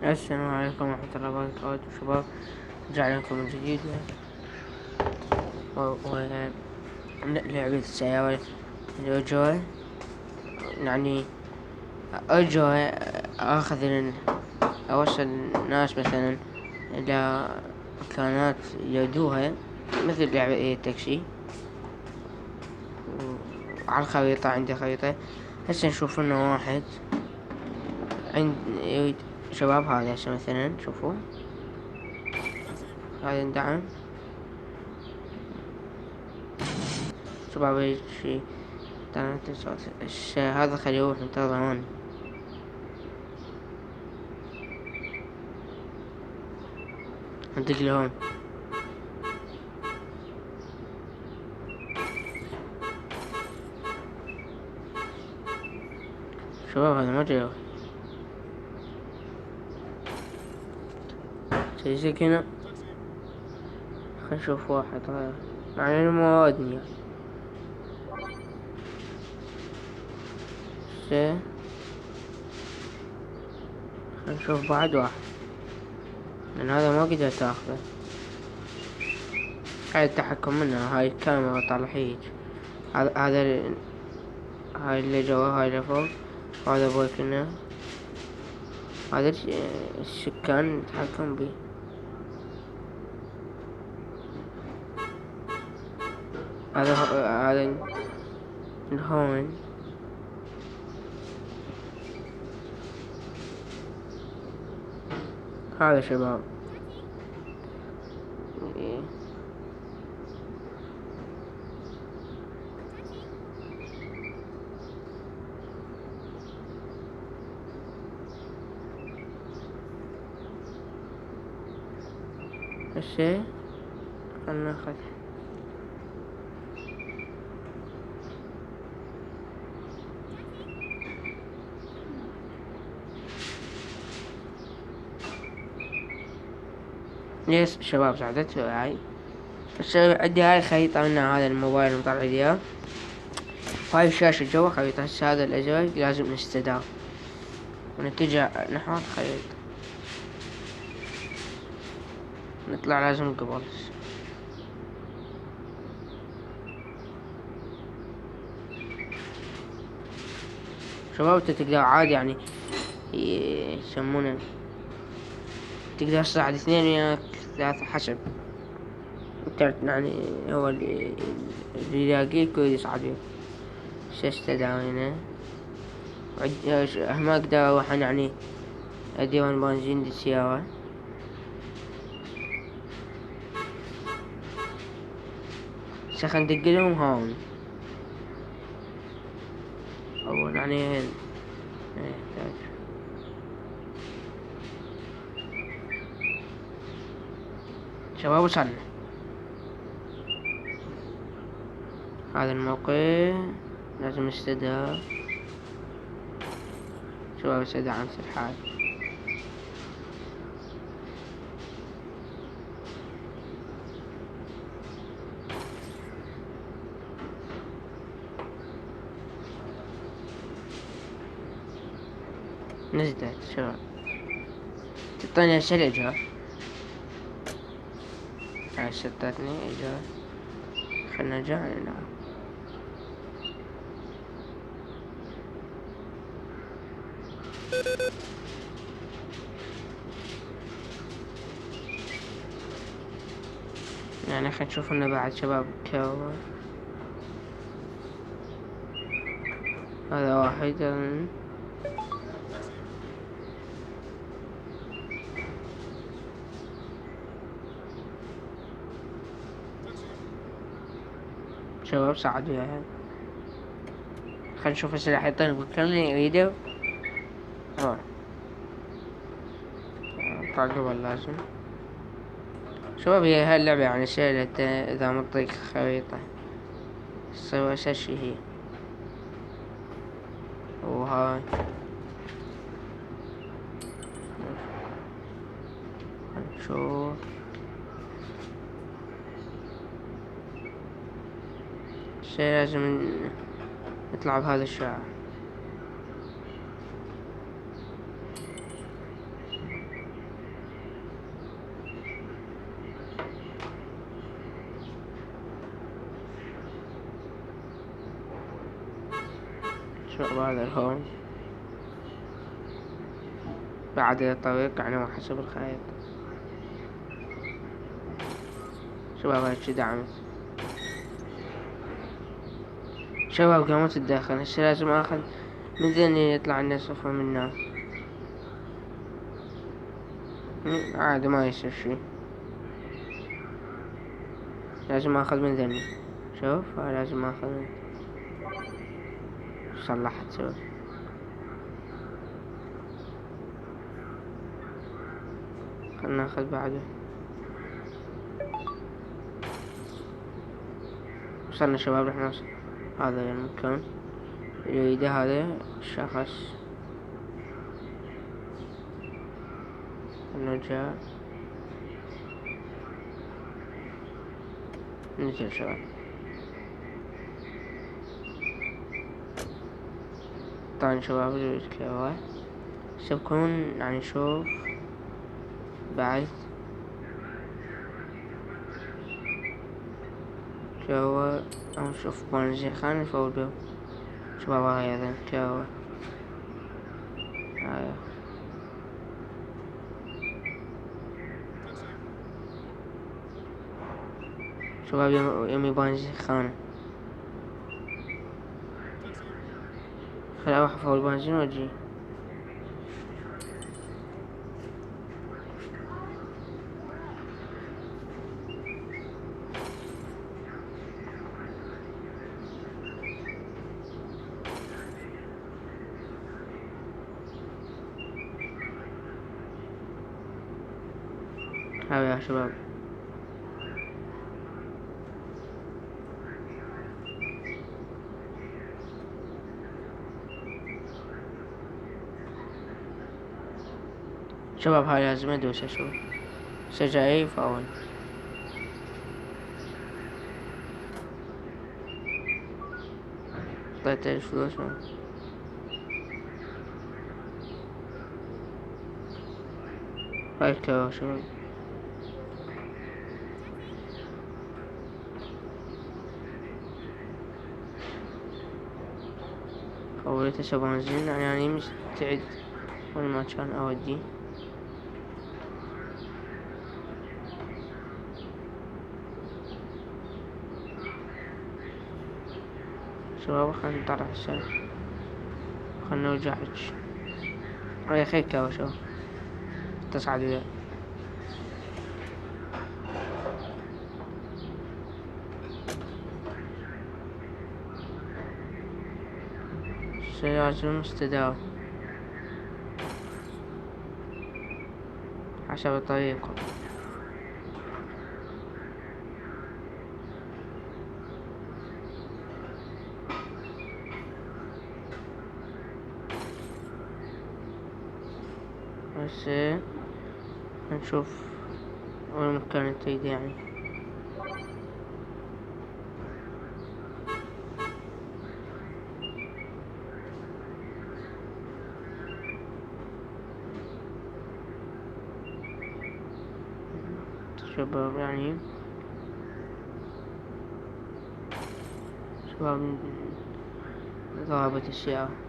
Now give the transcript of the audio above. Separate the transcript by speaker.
Speaker 1: السلام عليكم ورحمة الله وبركاته شباب. رجع لكم من جديد لعبة السيارة الأجوال. يعني أجوال أوصل الناس مثلا إلى مكانات يودوها، مثل لعبة التاكسي. وعلى الخريطة عندي خريطة. هسه نشوف لنا واحد عند شباب. هذا هسه مثلا شوفوا، هذا اندعم شباب. شي هذا خليه يروح ينتظر هون. ندق لهون. شباب هذا ما جاي شي زي كنا. خل نشوف واحد هذا مع انه ما وادني شي. خل نشوف بعد واحد، لان هذا ما قدرت اخذه. هاي التحكم منها، هاي الكاميرا طالع هيج. هاي اللي جوا، هاي اللي فوق، وهذا بويكنا. هذا السكان نتحكم بيه. هذا الهون. هذا شباب هالشي. خلنا ناخذ ليش شباب ساعدت هاي. بس عندي هاي الخريطة من هذا الموبايل المطلع اياه، وهاي الشاشة جوا خريطة. هسه هذا الأزرق لازم نستدار ونتجه نحو الخريطة. نطلع لازم قبل. شباب انت تقدر عادي يعني يسمونه، تقدر تصعد 2 وياك 3 حسب انت يعني. هو اللي يلاقيك ويصعد وياك. استدار هنا. ما اقدر اروح يعني ادير بنزين للسيارة. سخن ندق لهم هون. أول يعني هين يحتاج. شباب وصلنا هذا الموقع. لازم نستدعى شباب، استدعى عن الحال. نزلت شباب، تعطيني هسه الإيجار. هاي شتتني إيجار. خلنا نرجع نلعب. يعني خلنا نشوف لنا بعد شباب كوا. هذا واحد شباب صعد وياها. خلنا نشوف السلاح يعطينا بكلني يريده. قبل لازم. شباب هي هاي اللعبة يعني سهلة إذا مطيك خريطة تسوي أساس شي هي. وهاي نشوف شي. لازم نطلع بهذا الشارع. شباب هذا الهون بعد الطريق يعني حسب الخريطة. شباب هاي دعمت. شباب قامت الداخل، هسه لازم اخذ من ذني يطلع لنا صفر منه. عادي ما يصير شي، لازم اخذ من ذني. شوف لازم اخذ من صلحت سوى. خلنا ناخذ بعده. وصلنا شباب، رح نوصل هذا المكان اللي هذا الشخص. نرجع ننزل شباب. طبعا شباب الكهوة سبكون يعني نشوف بعد كهوة أو نشوف بونزي. خلينا نفول بيو شباب. هاي هذا كهوة هاي شباب يمي بونزي خانة. خليني اروح افول بنزين واجي. هاي يا شباب شباب هاي لازم ادوس اشوف سجاي فاول. طلعت الفلوس هاي الكهوة شباب. فولت اشرب بنزين يعني مستعد وين ما كان اودي. شباب خلنا نطلع السنة، خلنا نرجع هاي اخي كهوة شباب. تصعد وياه سيارة مستدام حسب الطريق. بس نشوف وين مكان تريد يعني. شباب يعني شباب ضربت السيارة.